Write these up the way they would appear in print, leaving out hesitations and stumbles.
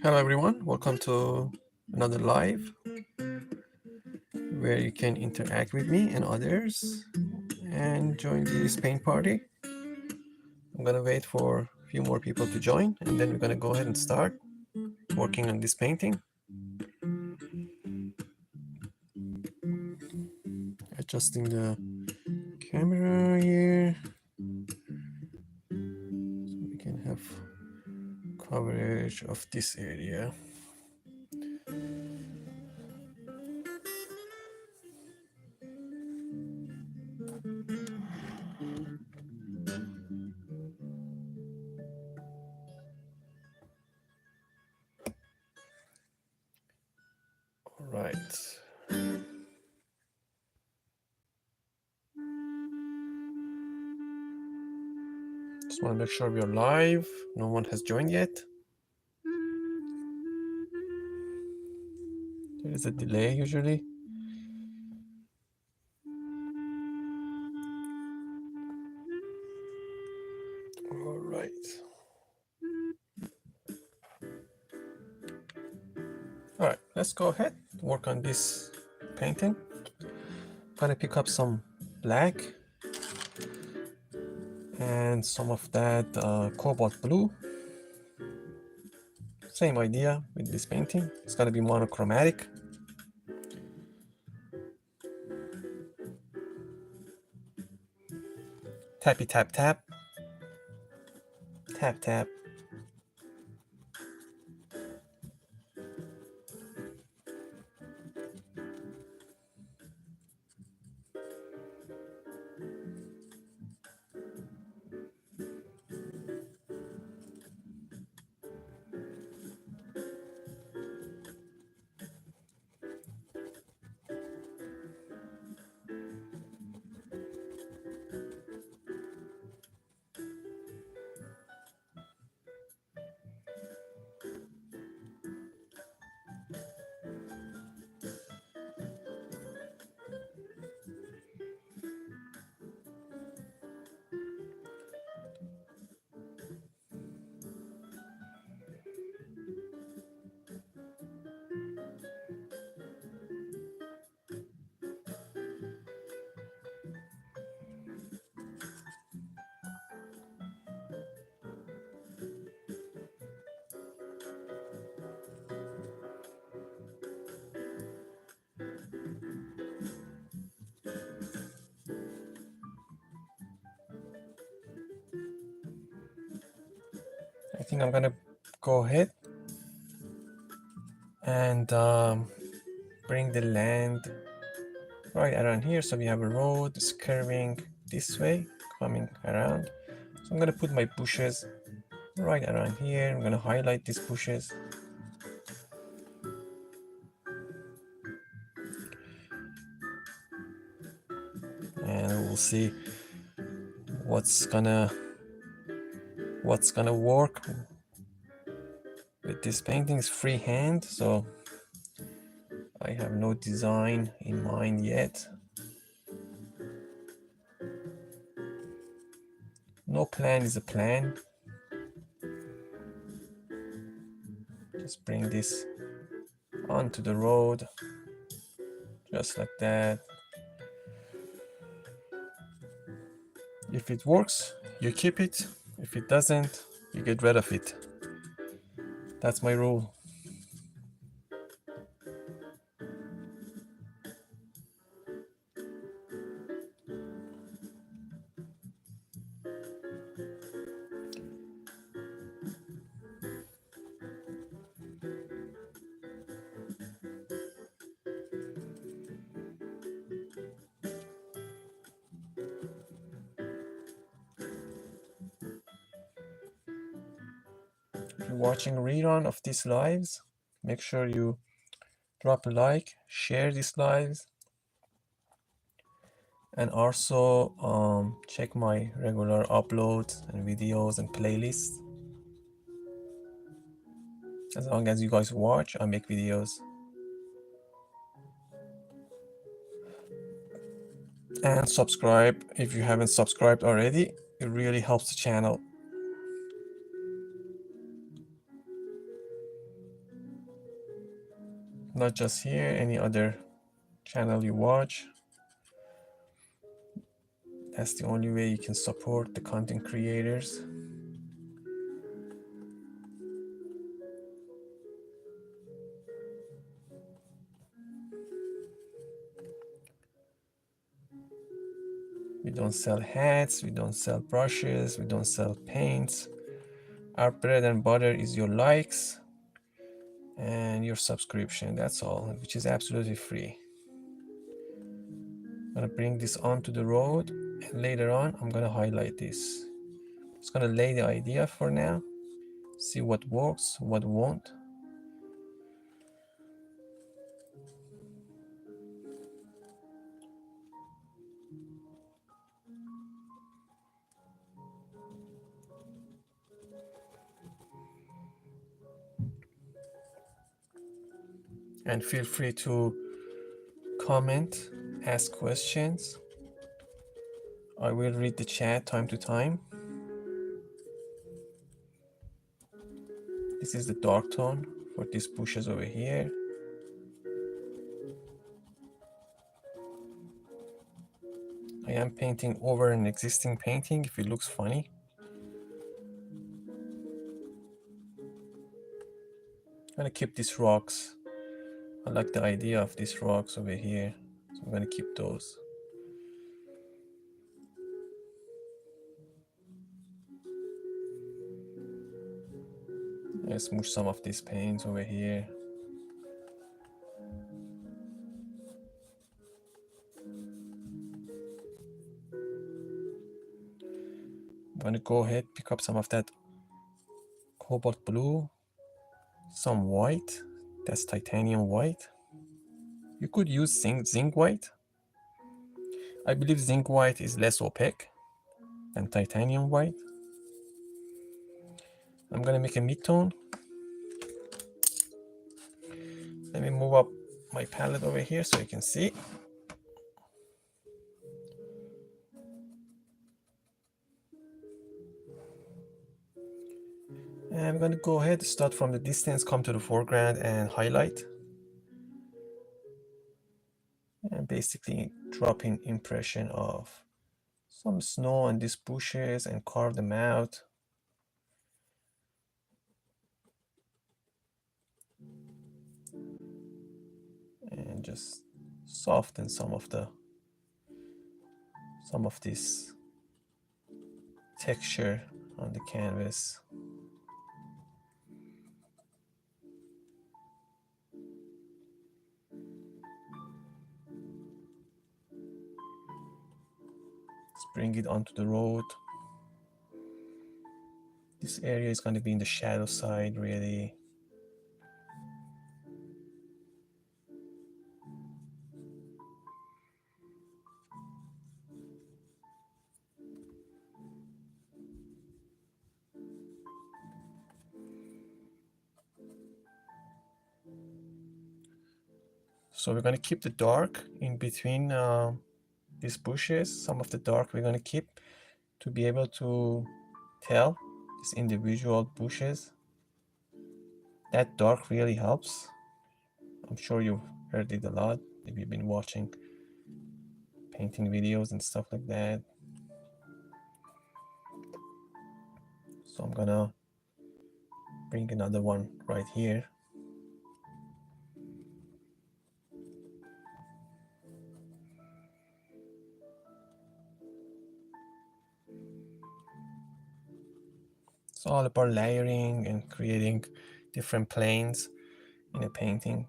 Hello everyone, welcome to another live where you can interact with me and others and join this paint party. I'm gonna wait for a few more people to join and then we're gonna go ahead and start working on this painting. Adjusting the camera here so we can have coverage of this area. All right. Just want to make sure we are live. No one has joined yet. There is a delay usually. All right. All right, let's go ahead, work on this painting. I'm gonna pick up some black and some of that cobalt blue. Same idea with this painting. It's gonna be monochromatic. Tappy tap tap. Tap tap. I think I'm gonna go ahead and bring the land right around here. So we have a road that's curving this way, coming around. So I'm gonna put my bushes right around here. I'm gonna highlight these bushes. And we'll see what's gonna work with this painting. Is freehand, so I have no design in mind yet. No plan is a plan. Just bring this onto the road, just like that. If it works, you keep it. If it doesn't, you get rid of it. That's my rule. If you're watching a rerun of these lives, make sure you drop a like, share these lives, and also check my regular uploads and videos and playlists. As long as you guys watch, I make videos. And subscribe if you haven't subscribed already. It really helps the channel. not just here, any other channel you watch. That's the only way you can support the content creators. We don't sell hats, we don't sell brushes, we don't sell paints. Our bread and butter is your likes and your subscription. That's all, which is absolutely free. I'm gonna bring this onto the road, and later on I'm gonna highlight this. It's gonna lay the idea for now, see what works, what won't. And feel free to comment, ask questions. I will read the chat time to time. This is the dark tone for these bushes over here. I am painting over an existing painting if it looks funny. I'm gonna keep these rocks. I like the idea of these rocks over here, so I'm gonna keep those. I smoosh some of these paints over here. I'm gonna go ahead, pick up some of that cobalt blue, some white, that's titanium white. You could use zinc white. I believe zinc white is less opaque than titanium white. I'm gonna make a mid-tone. Let me move up my palette over here so you can see. And I'm gonna go ahead, start from the distance, come to the foreground and highlight. And basically drop in impression of some snow on these bushes and carve them out. And just soften some of this texture on the canvas. Let's bring it onto the road. This area is going to be in the shadow side, really. So we're going to keep the dark in between these bushes. Some of the dark we're going to keep to be able to tell these individual bushes. That dark really helps. I'm sure you've heard it a lot if you've been watching painting videos and stuff like that. So I'm gonna bring another one right here. It's all about layering and creating different planes in a painting.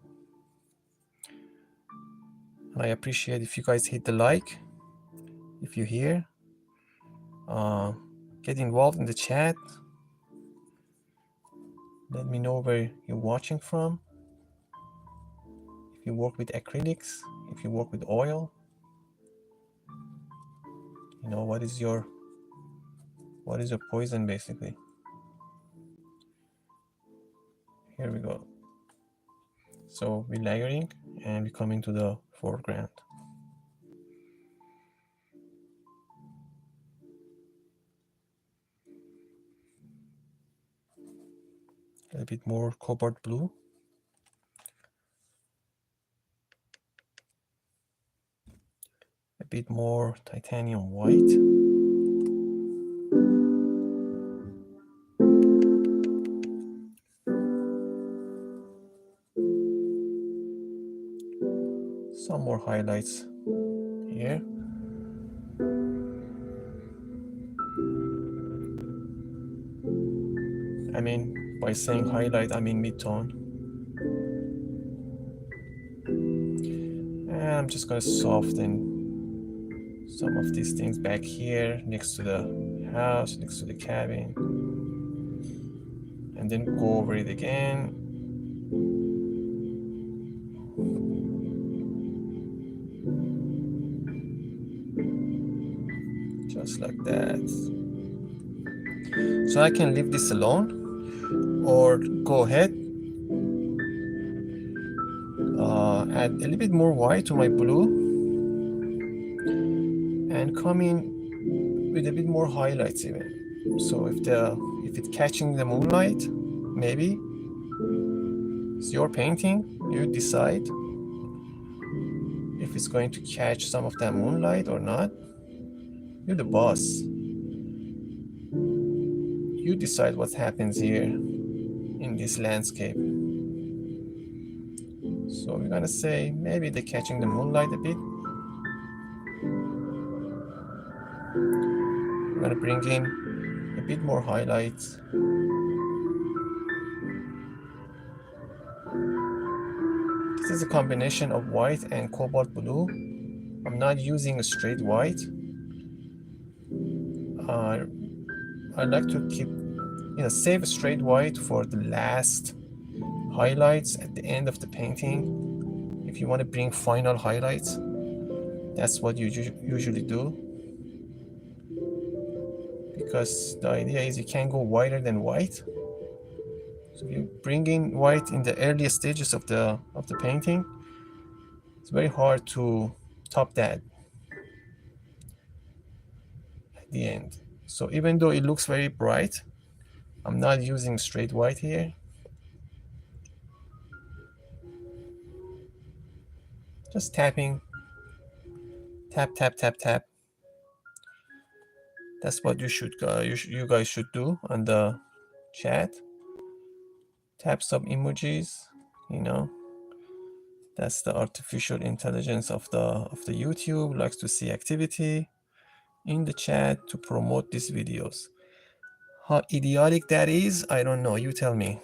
And I appreciate if you guys hit the like, if you're here. Get involved in the chat. Let me know where you're watching from. If you work with acrylics, if you work with oil, you know, what is your poison basically. Here we go. So we're layering and we're coming to the foreground. A little bit more cobalt blue. bit more titanium white. Some more highlights here. I mean, by saying highlight, I mean mid-tone. And I'm just gonna soften some of these things back here next to the house, next to the cabin. And then go over it again. Just like that. So I can leave this alone or go ahead, add a little bit more white to my blue and come in with a bit more highlights even. So if it's catching the moonlight, maybe it's your painting, you decide if it's going to catch some of that moonlight or not. You're the boss. You decide what happens here in this landscape. So we're gonna say maybe they're catching the moonlight a bit. We're gonna bring in a bit more highlights. This is a combination of white and cobalt blue. I'm not using a straight white. I like to keep, save a straight white for the last highlights at the end of the painting. If you want to bring final highlights, that's what you usually do. Because the idea is you can't go whiter than white. So if you bring in white in the earliest stages of the painting, it's very hard to top that at the end. So even though it looks very bright, I'm not using straight white here. Just tapping, tap, tap, tap, tap. That's what you guys should do on the chat. Tap some emojis, That's the artificial intelligence of the YouTube. Likes to see activity in the chat to promote these videos. How idiotic that is, I don't know. You tell me.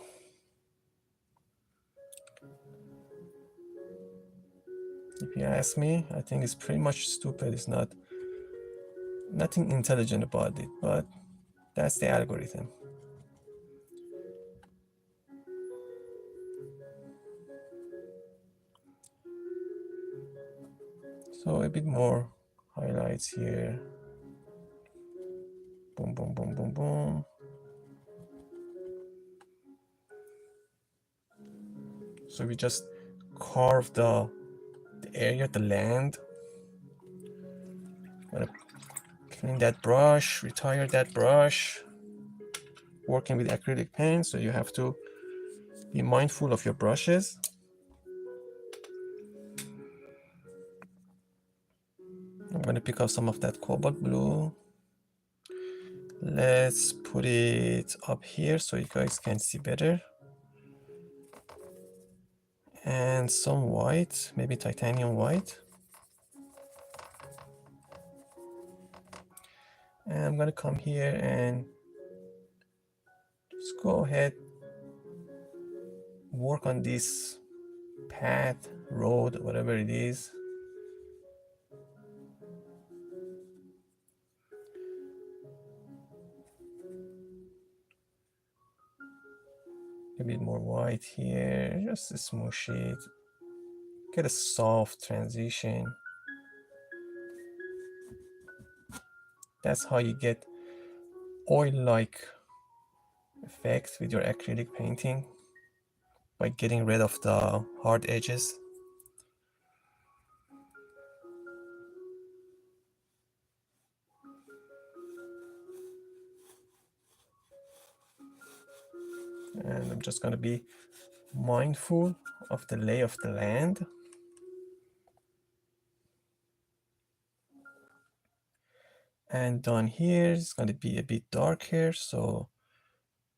If you ask me, I think it's pretty much stupid. It's nothing intelligent about it, but that's the algorithm. So a bit more highlights here. Boom, boom, boom, boom, boom. So we just carve the area, the land. Gonna clean that brush, retire that brush. Working with acrylic paint, so you have to be mindful of your brushes. I'm gonna pick up some of that cobalt blue. Let's put it up here so you guys can see better. And some white, maybe titanium white. And I'm gonna come here and just go ahead, work on this path, road, whatever it is. A bit more white here, just to smoosh it. Get a soft transition. That's how you get oil-like effect with your acrylic painting, by getting rid of the hard edges. And I'm just going to be mindful of the lay of the land. And down here it's going to be a bit darker, so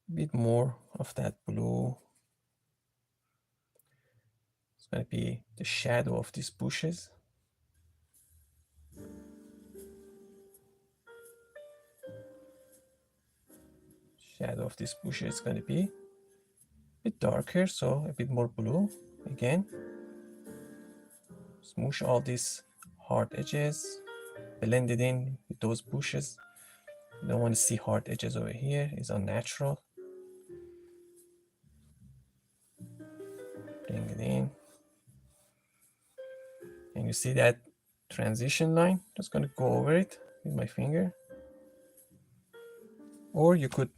a bit more of that blue. It's going to be the shadow of these bushes. Shadow of this bush is going to be a bit darker, so a bit more blue. Again, smoosh all these hard edges, blend it in with those bushes. You don't want to see hard edges over here, it's unnatural. Bring it in. And you see that transition line? Just going to go over it with my finger. Or you could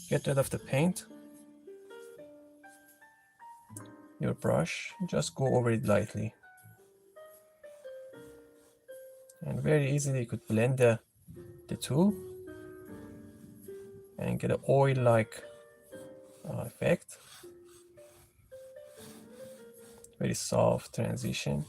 get rid of the paint, your brush, just go over it lightly. And very easily you could blend the two and get an oil-like effect. Very soft transition.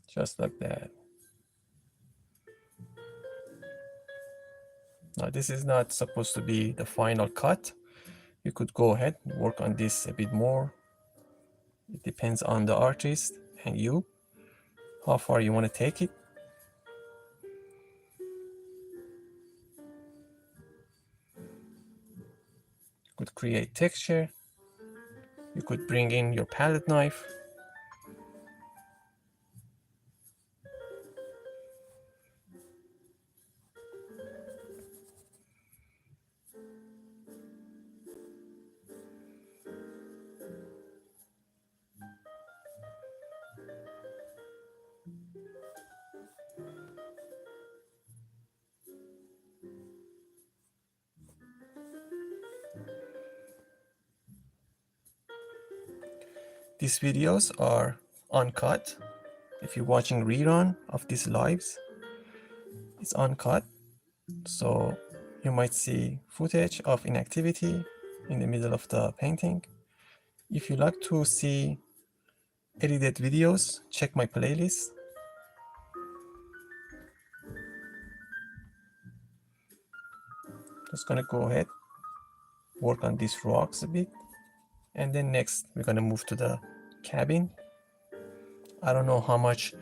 Just like that. Now this is not supposed to be the final cut. You could go ahead and work on this a bit more. It depends on the artist and you, how far you want to take it. You could create texture. You could bring in your palette knife. These videos are uncut. If you're watching rerun of these lives, it's uncut. So you might see footage of inactivity in the middle of the painting. If you like to see edited videos, check my playlist. Just gonna go ahead, work on these rocks a bit. And then next we're gonna move to the cabin. I don't know how much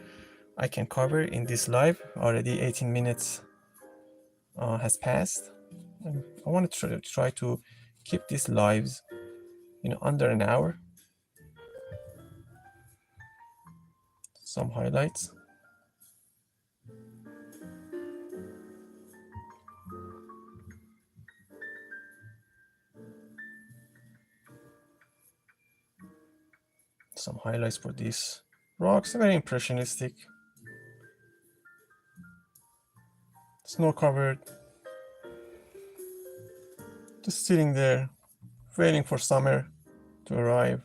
I can cover in this live. Already 18 minutes has passed. And I want to try to keep these lives, under an hour. Some highlights. Some highlights for these rocks, very impressionistic. Snow covered. Just sitting there, waiting for summer to arrive.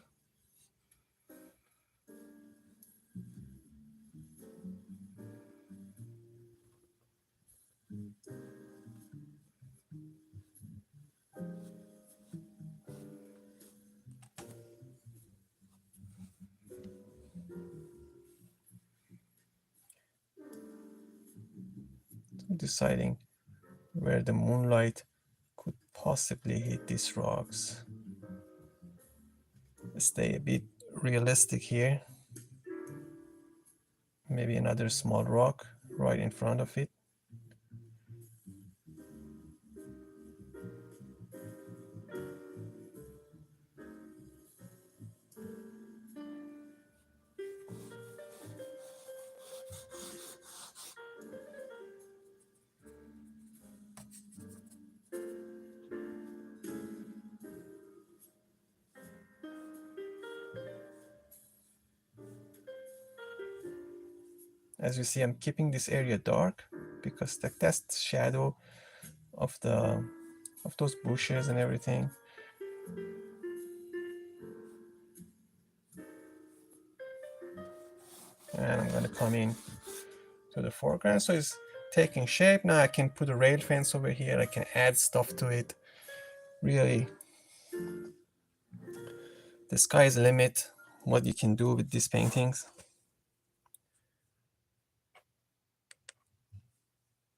Deciding where the moonlight could possibly hit these rocks. Stay a bit realistic here. Maybe another small rock right in front of it. As you see, I'm keeping this area dark because that's the shadow of those bushes and everything. And I'm gonna come in to the foreground, so it's taking shape. Now I can put a rail fence over here. I can add stuff to it. Really, the sky's the limit what you can do with these paintings.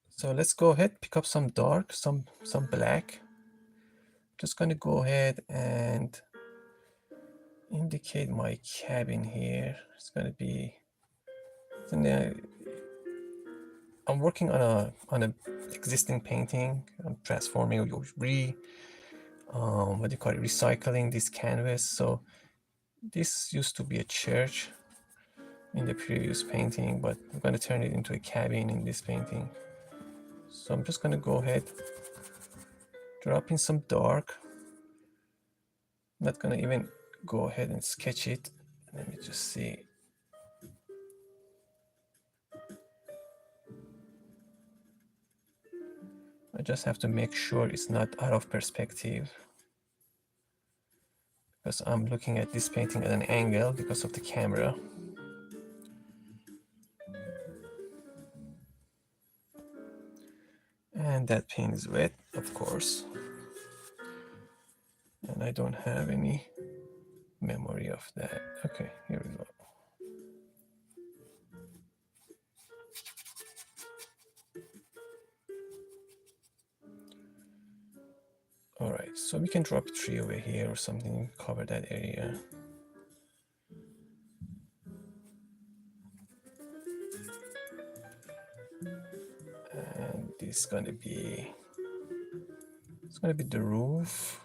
So let's go ahead, pick up some dark, some black. Just gonna go ahead and indicate my cabin here. It's gonna be, I'm working on a existing painting. I'm transforming or what do you call it, recycling this canvas. So this used to be a church in the previous painting, but I'm going to turn it into a cabin in this painting. So I'm just going to go ahead, drop in some dark. I'm not going to even go ahead and sketch it. Let me just see. I just have to make sure it's not out of perspective, because I'm looking at this painting at an angle because of the camera. And that paint is wet, of course. And I don't have any memory of that. Okay, here we go. All right, so we can drop a tree over here or something, cover that area. And this is gonna be, it's gonna be the roof,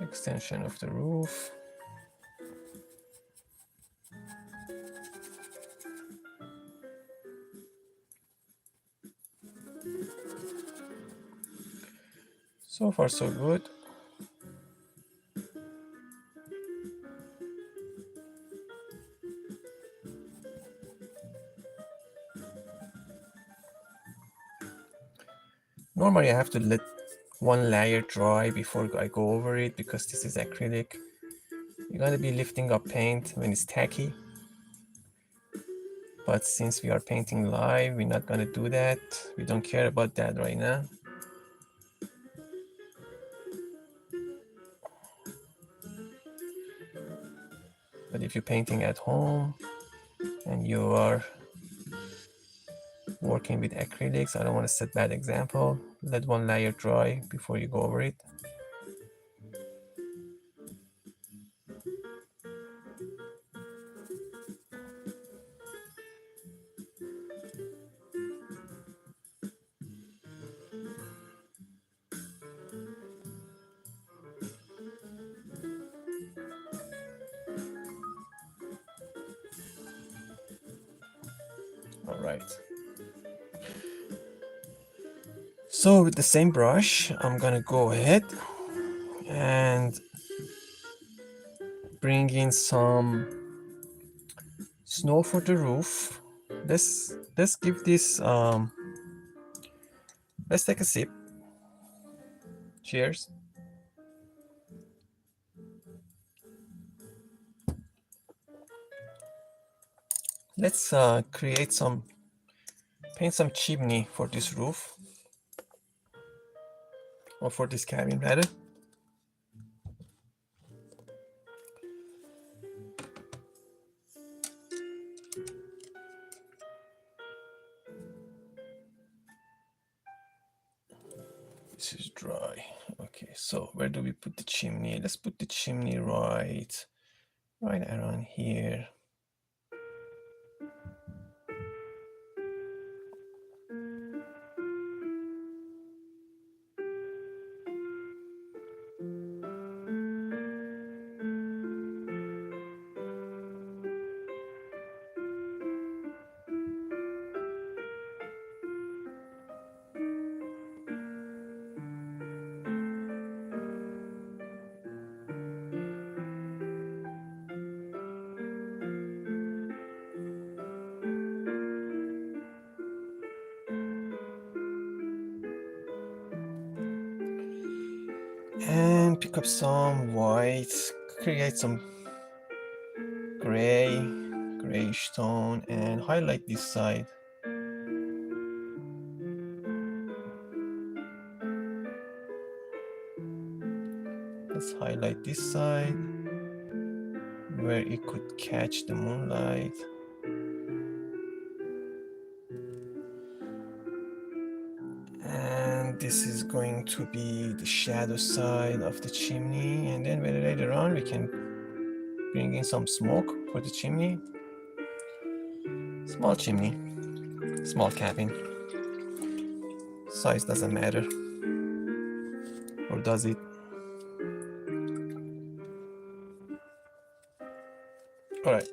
extension of the roof. So far so good. Normally I have to let one layer dry before I go over it, because this is acrylic. You're gonna be lifting up paint when it's tacky. But since we are painting live, we're not gonna do that. We don't care about that right now. But if you're painting at home and you are working with acrylics, I don't want to set bad example. Let one layer dry before you go over it. All right. So with the same brush, I'm gonna go ahead and bring in some snow for the roof. Let's give this let's take a sip. Cheers. Let's paint some chimney for this roof, or for this cabin rather. This is dry. Okay, so where do we put the chimney? Let's put the chimney right around here. And pick up some white, create some grayish tone, and highlight this side. Let's highlight this side where it could catch the moonlight. And this is going to be the shadow side of the chimney. And then later on we can bring in some smoke for the chimney. Small chimney, small cabin. Size doesn't matter. Or does it? All right.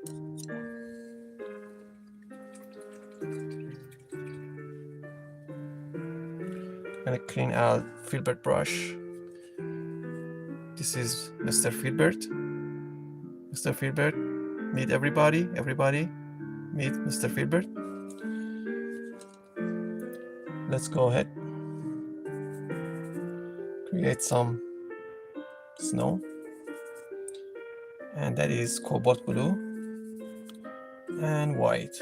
I'm gonna clean out filbert brush. This is Mr. Filbert. Mr. Filbert, meet everybody. Everybody, meet Mr. Filbert. Let's go ahead. Create some snow. And that is cobalt blue and white.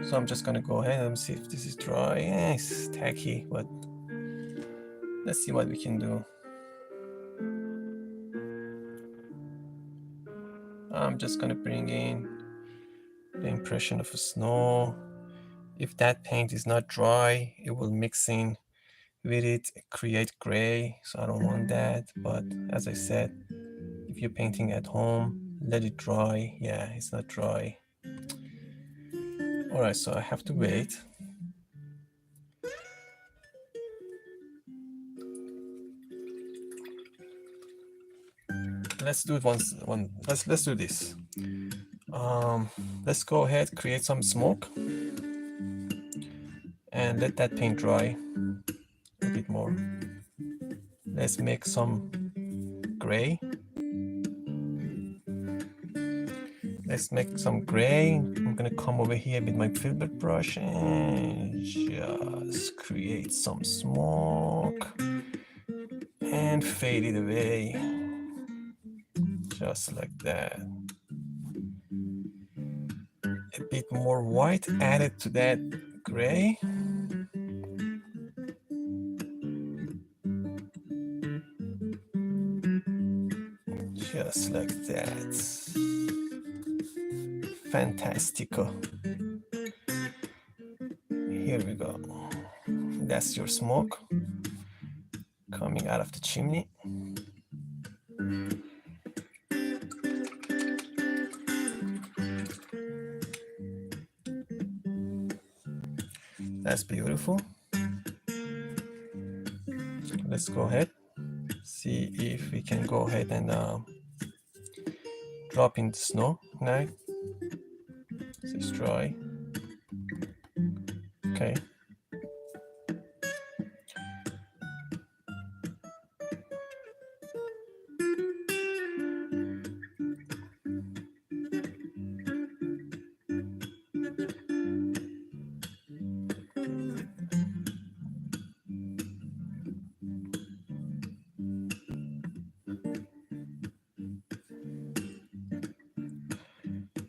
So I'm just gonna go ahead and see if this is dry. It's tacky, but let's see what we can do. I'm just gonna bring in the impression of a snow. If that paint is not dry, it will mix in with it, create gray. So I don't want that. But as I said, if you're painting at home, let it dry. Yeah, it's not dry. All right, so I have to wait. Let's do it let's do this. Let's go ahead, create some smoke and let that paint dry a bit more. Let's make some gray. Let's make some gray. I'm gonna come over here with my filbert brush and just create some smoke and fade it away. Just like that. A bit more white added to that gray. Just like that. Fantastico. Here we go. That's your smoke coming out of the chimney. That's beautiful. Let's go ahead, see if we can go ahead and drop in the snow now. It's dry. Okay.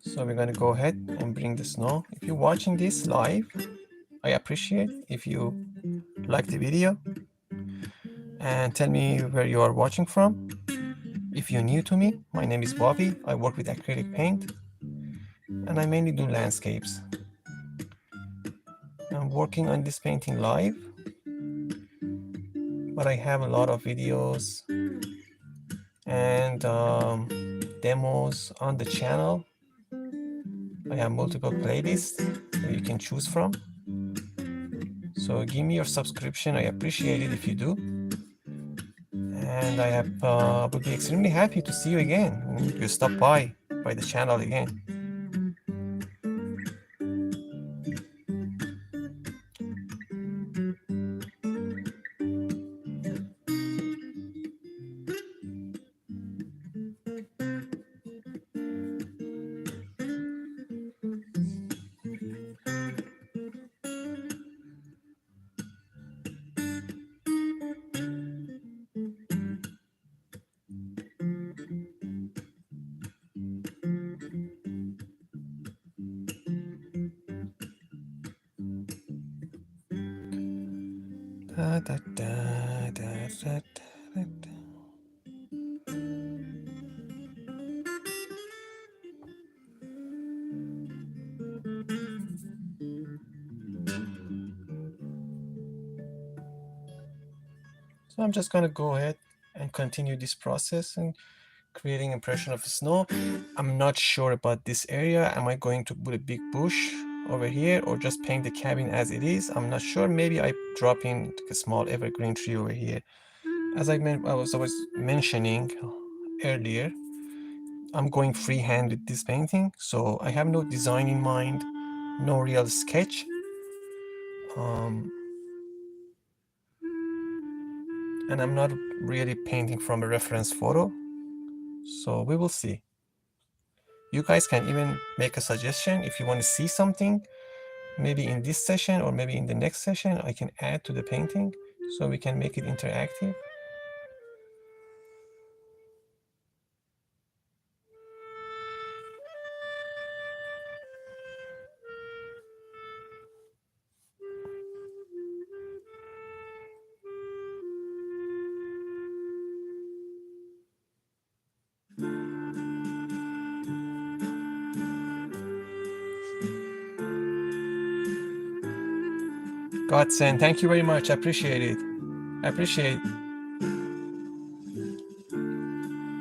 So we're gonna go ahead and bring the snow. If you're watching this live, I appreciate if you like the video and tell me where you are watching from. If you're new to me, my name is Bobby. I work with acrylic paint and I mainly do landscapes. I'm working on this painting live, but I have a lot of videos and demos on the channel. I have multiple playlists that you can choose from. So give me your subscription. I appreciate it if you do. And I would be extremely happy to see you again. You stop by the channel again. Da, da, da, da, da, So I'm just gonna go ahead and continue this process and creating impression of snow. I'm not sure about this area. Am I going to put a big bush over here or just paint the cabin as it is? I'm not sure. Maybe I drop in a small evergreen tree over here. As I was mentioning earlier, I'm going freehand with this painting, so I have no design in mind, no real sketch. Um, and I'm not really painting from a reference photo, so we will see. You guys can even make a suggestion if you want to see something, maybe in this session or maybe in the next session, I can add to the painting so we can make it interactive. Godsend, thank you very much. I appreciate it. I appreciate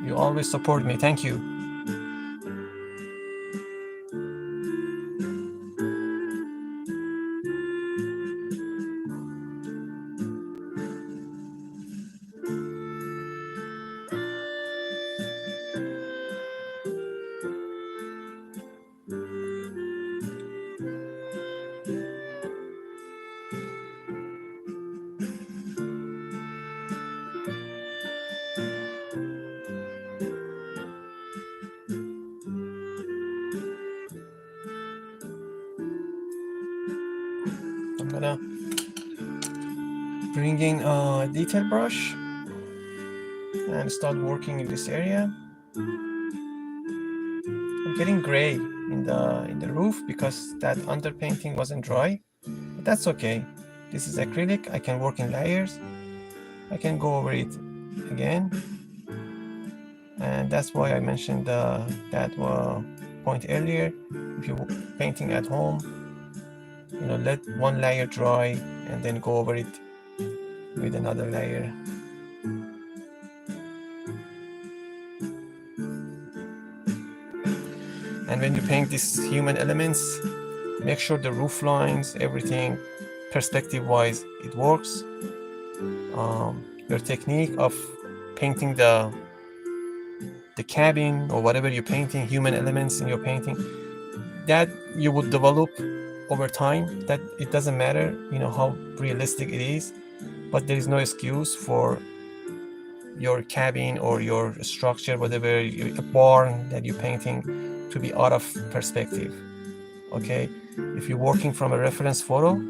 you always support me. Thank you. I'm gonna bring in a detail brush and start working in this area. I'm getting gray in the roof because that underpainting wasn't dry, but that's okay. This is acrylic. I can work in layers. I can go over it again, and that's why I mentioned that point earlier. If you're painting at home, let one layer dry and then go over it with another layer. And when you paint these human elements, make sure the roof lines, everything, perspective-wise, it works. Your technique of painting the cabin or whatever you're painting, human elements in your painting, that you would develop over time. That it doesn't matter, how realistic it is, but there is no excuse for your cabin or your structure, whatever, a barn that you're painting, to be out of perspective. Okay, if you're working from a reference photo,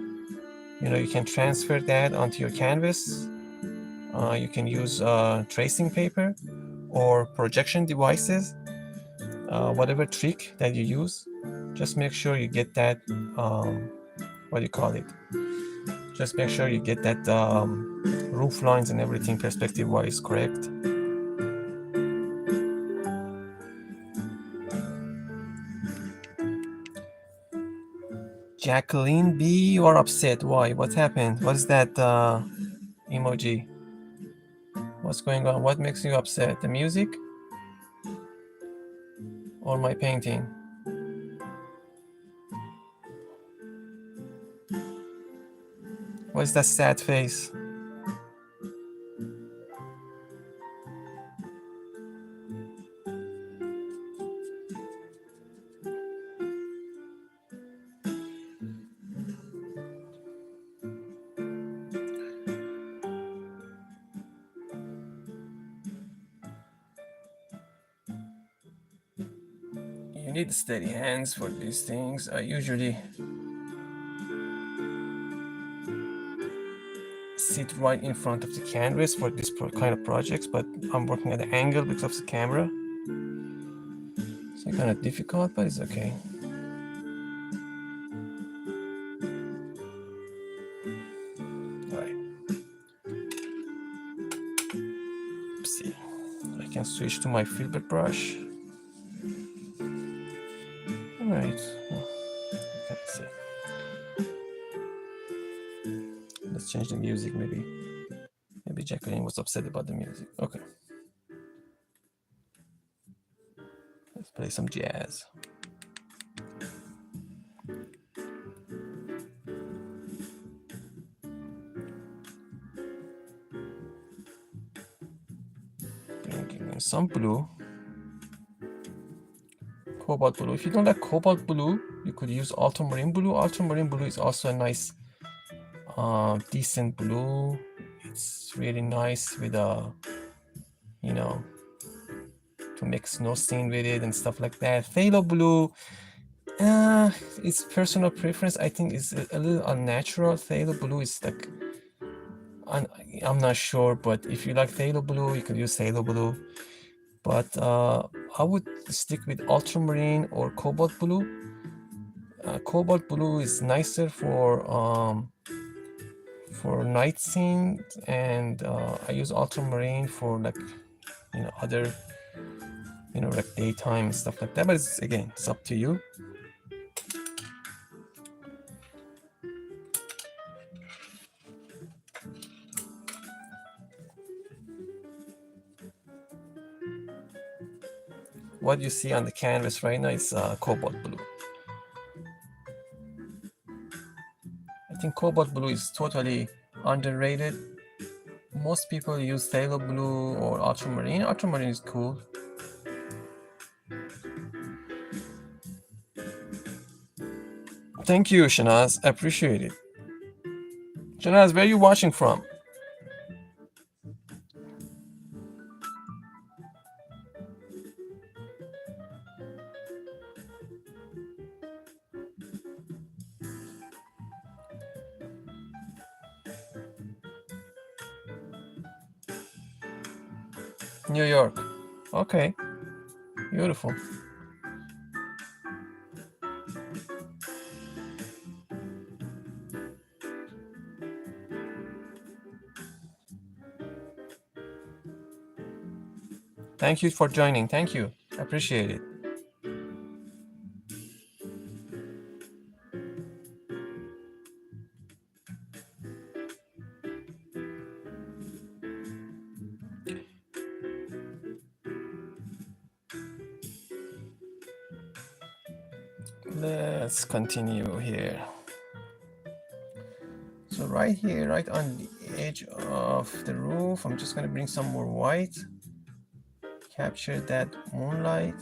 you can transfer that onto your canvas. You can use tracing paper or projection devices, whatever trick that you use. Just make sure you get that, what do you call it? Just make sure you get that roof lines and everything perspective-wise correct. Jacqueline B, you are upset. Why? What happened? What is that emoji? What's going on? What makes you upset? The music or my painting? What is that sad face? You need steady hands for these things. I usually sit right in front of the canvas for this kind of projects, but I'm working at an angle because of the camera. It's kind of difficult, but it's okay. All right. can switch to my filbert brush. All right, what can I say? Let's change the music maybe. Maybe Jacqueline was upset about the music. Okay. Let's play some jazz. Bringing in some blue. Cobalt blue. If you don't like cobalt blue, you could use ultramarine blue. Ultramarine blue is also a nice, decent blue. It's really nice with a, you know, to make snow scene with it and stuff like that. Phthalo blue, it's personal preference. I think it's a little unnatural. Phthalo blue is like, I'm not sure, but if you like phthalo blue, you could use phthalo blue. But I would stick with ultramarine or cobalt blue. Cobalt blue is nicer for night scene, and I use ultramarine for like, other, like daytime and stuff like that. But again, it's up to you. What you see on the canvas right now is cobalt blue. I think cobalt blue is totally underrated. Most people use phthalo blue or ultramarine. Ultramarine is cool. Thank you, Shanaz. I appreciate it. Shanaz, where are you watching from? New York. Okay, beautiful. Thank you for joining. Thank you. I appreciate it. Let's continue here. So right here, right on the edge of the roof, I'm just gonna bring some more white, capture that moonlight,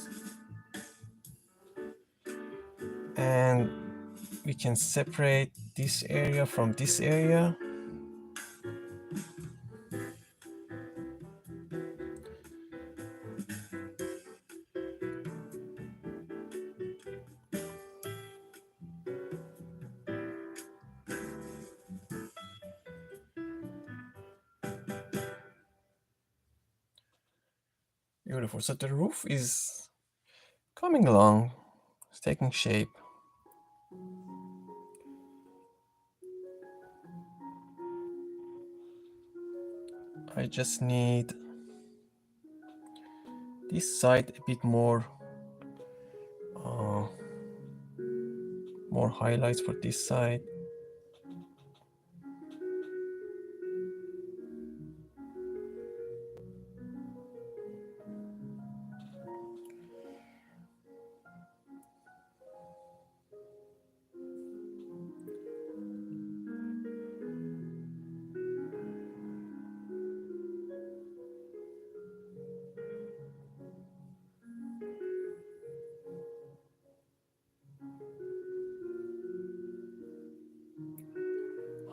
and we can separate this area from this area. Beautiful. So the roof is coming along, it's taking shape. I just need this side a bit more highlights for this side.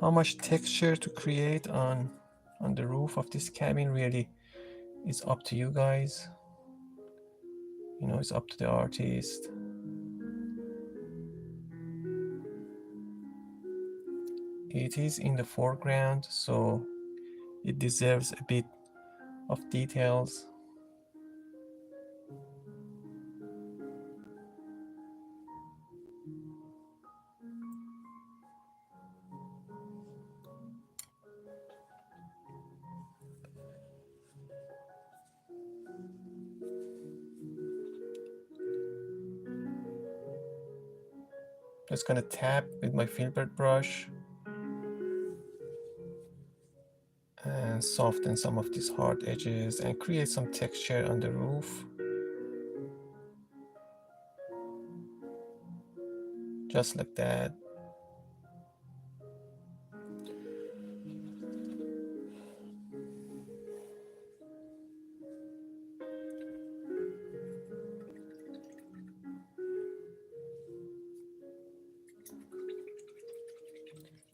How much texture to create on the roof of this cabin really is up to you guys. It's up to the artist. It is in the foreground, so it deserves a bit of details. Just gonna tap with my filbert brush and soften some of these hard edges and create some texture on the roof. Just like that.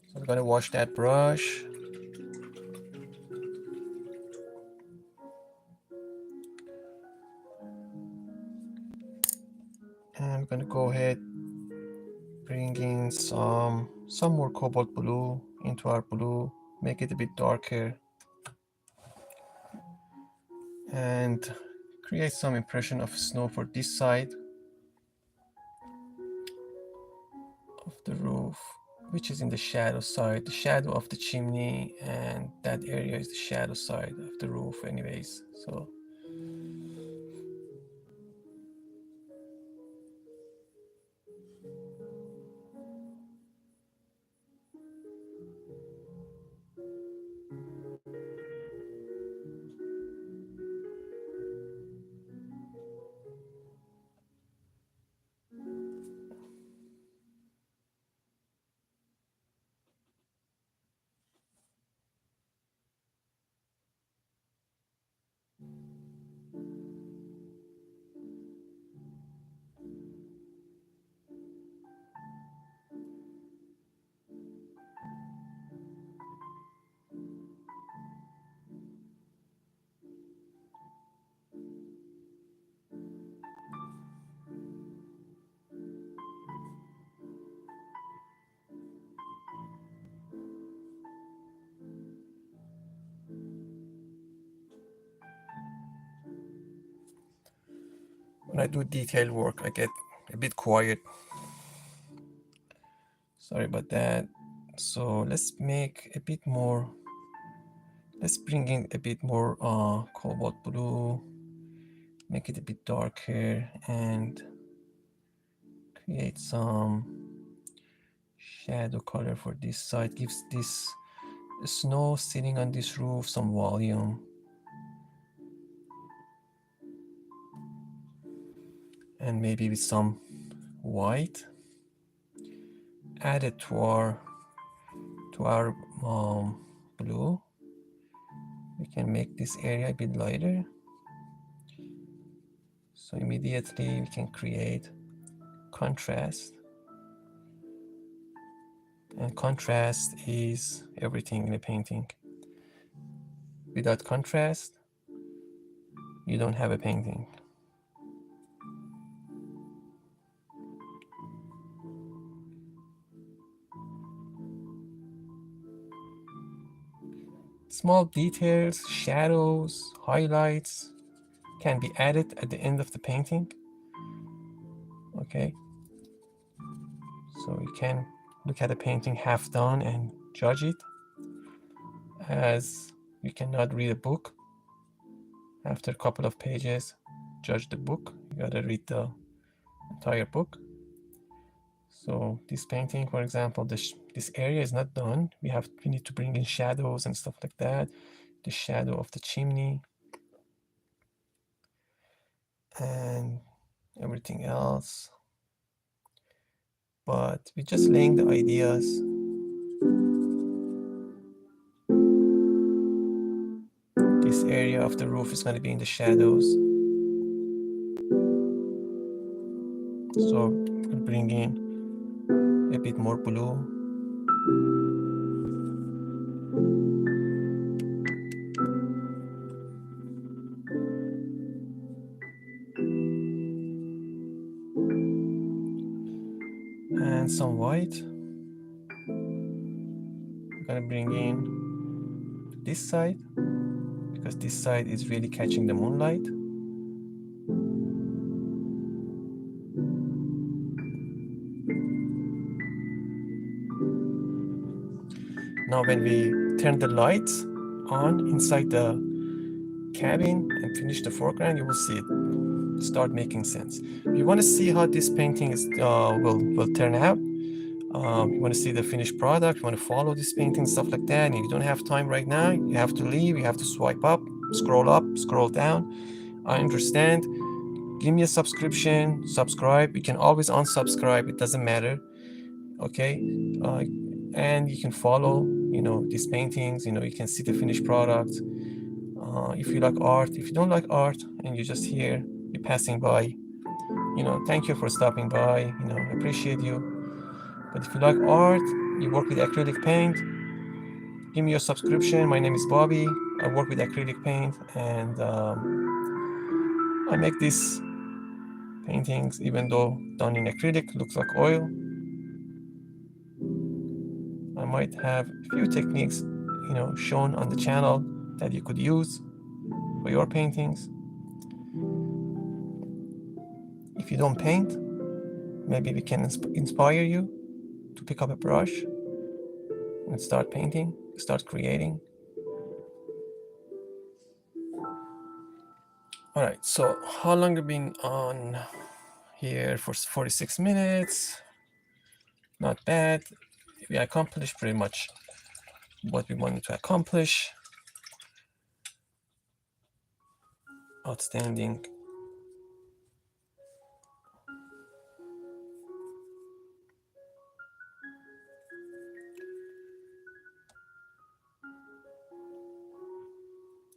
So I'm gonna wash that brush. And I'm gonna go ahead, bring in some more cobalt blue into our blue, make it a bit darker, and create some impression of snow for this side of the roof, which is in the shadow side, the shadow of the chimney, and that area is the shadow side of the roof anyways. So when I do detail work, I get a bit quiet. Sorry about that. So let's make a bit more, let's bring in a bit more cobalt blue, make it a bit darker, and create some shadow color for this side. Gives this snow sitting on this roof some volume. And maybe with some white added to our blue, we can make this area a bit lighter. So immediately we can create contrast. And contrast is everything in a painting. Without contrast, you don't have a painting. Small details, shadows, highlights can be added at the end of the painting. Okay, so you can look at a painting half done and judge it, as you cannot read a book after a couple of pages, judge the book. You gotta read the entire book. So this painting, for example, this area is not done. We need to bring in shadows and stuff like that. The shadow of the chimney and everything else. But we're just laying the ideas. This area of the roof is going to be in the shadows. So we'll bring in a bit more blue. And some white. I'm going to bring in this side, because this side is really catching the moonlight. Now when we turn the lights on inside the cabin and finish the foreground, you will see it start making sense. If you want to see how this painting is will turn out, You want to see the finished product, you want to follow this painting, stuff like that, and if you don't have time right now, you have to leave, you have to swipe up, scroll down. I understand. Give me a subscription, subscribe. You can always unsubscribe, it doesn't matter. Okay, and you can follow, these paintings. You can see the finished product. If you like art, if you don't like art and you're just here, you're passing by, thank you for stopping by. Appreciate you. But if you like art, you work with acrylic paint, give me your subscription. My name is Bobby. I work with acrylic paint, and I make these paintings, even though done in acrylic, looks like oil. I might have a few techniques, shown on the channel that you could use for your paintings. If you don't paint, maybe we can inspire you to pick up a brush and start painting, start creating. All right, so how long have been on here? For 46 minutes. Not bad. We accomplished pretty much what we wanted to accomplish. Outstanding.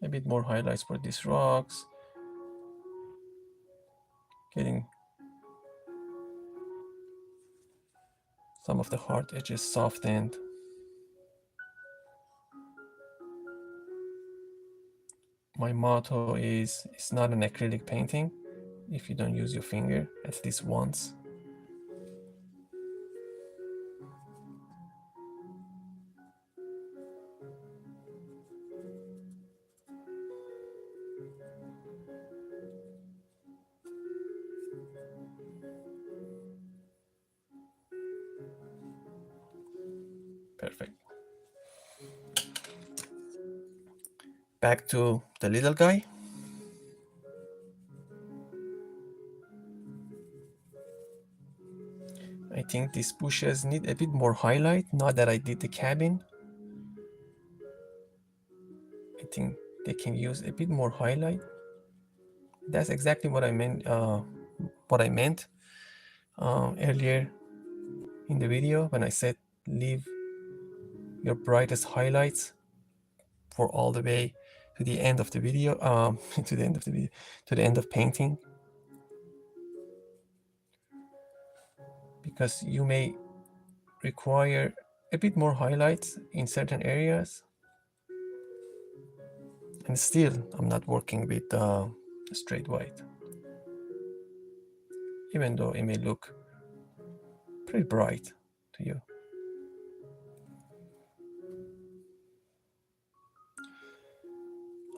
A bit more highlights for these rocks. Getting some of the hard edges softened. My motto is, it's not an acrylic painting if you don't use your finger at least once. Perfect. Back to the little guy. I think these bushes need a bit more highlight now that I did the cabin. I think they can use a bit more highlight. That's exactly what I meant. Earlier in the video when I said leave your brightest highlights for all the way to the end of the video. To the end of the video, to the end of painting, because you may require a bit more highlights in certain areas. And still, I'm not working with straight white, even though it may look pretty bright to you.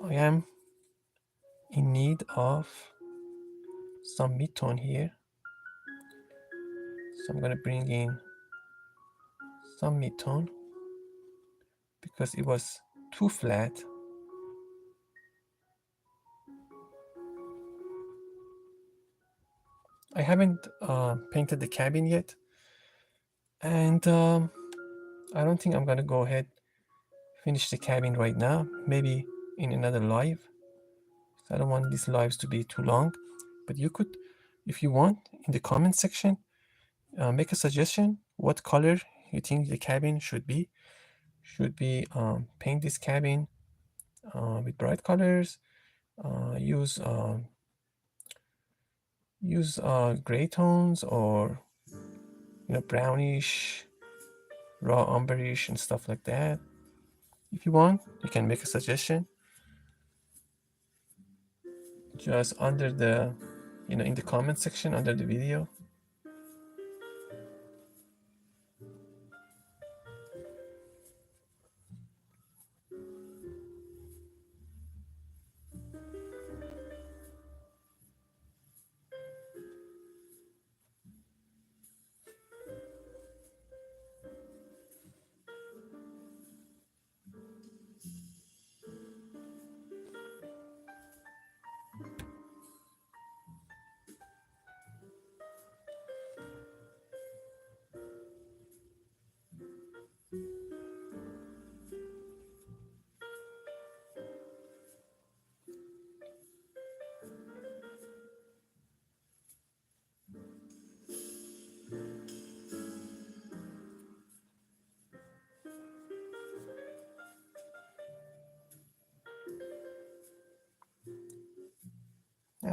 I am in need of some mid-tone here, so I'm going to bring in some mid-tone because it was too flat. I haven't painted the cabin yet, and I don't think I'm gonna go ahead finish the cabin right now. Maybe in another live. I don't want these lives to be too long, but you could, if you want, in the comment section, make a suggestion what color you think the cabin should be. Should we paint this cabin with bright colors? Use gray tones, or brownish, raw umberish, and stuff like that. If you want, you can make a suggestion just under the, in the comment section under the video.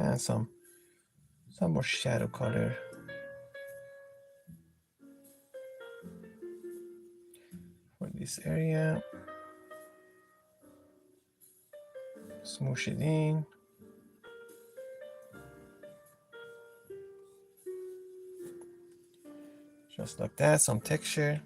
and some more shadow color. For this area, smoosh it in. Just like that, some texture.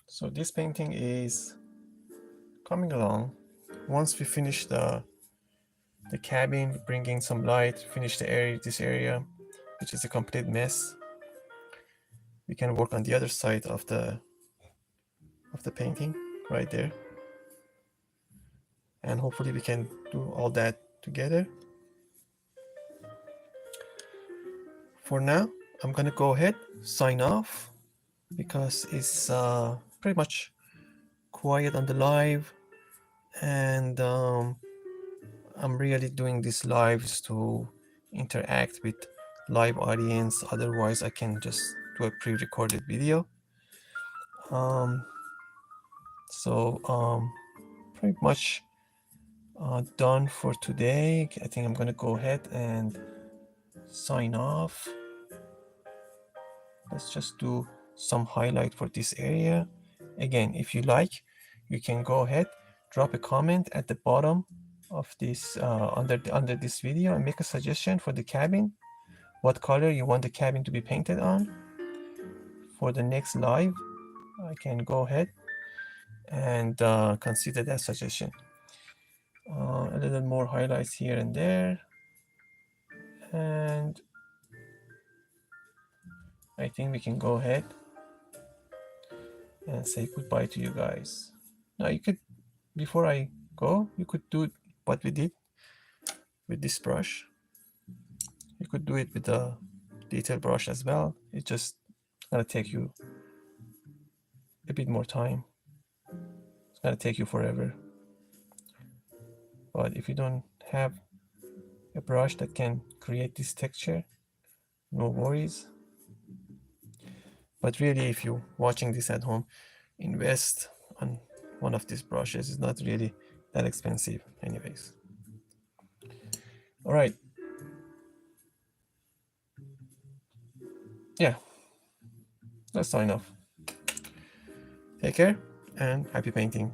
So this painting is coming along. Once we finish the cabin, bringing some light, finish the area, this area, which is a complete mess, we can work on the other side of the painting right there, and hopefully we can do all that together. For now, I'm gonna go ahead, sign off, because it's pretty much quiet on the live, and I'm really doing these lives to interact with live audience. Otherwise, I can just do a pre-recorded video. So pretty much done for today. I think I'm gonna go ahead and sign off. Let's just do some highlight for this area. Again, if you like, you can go ahead, drop a comment at the bottom of this under this video and make a suggestion for the cabin, what color you want the cabin to be painted on. For the next live, I can go ahead and consider that suggestion. A little more highlights here and there, and I think we can go ahead and say goodbye to you guys. Now you could, before I go, you could do what we did with this brush. You could do it with a detail brush as well. It just gonna take you a bit more time. It's gonna take you forever. But if you don't have a brush that can create this texture, no worries. But really, if you're watching this at home, invest on one of these brushes. It's not really that expensive anyways. All right. Yeah, let's sign off. Take care and happy painting.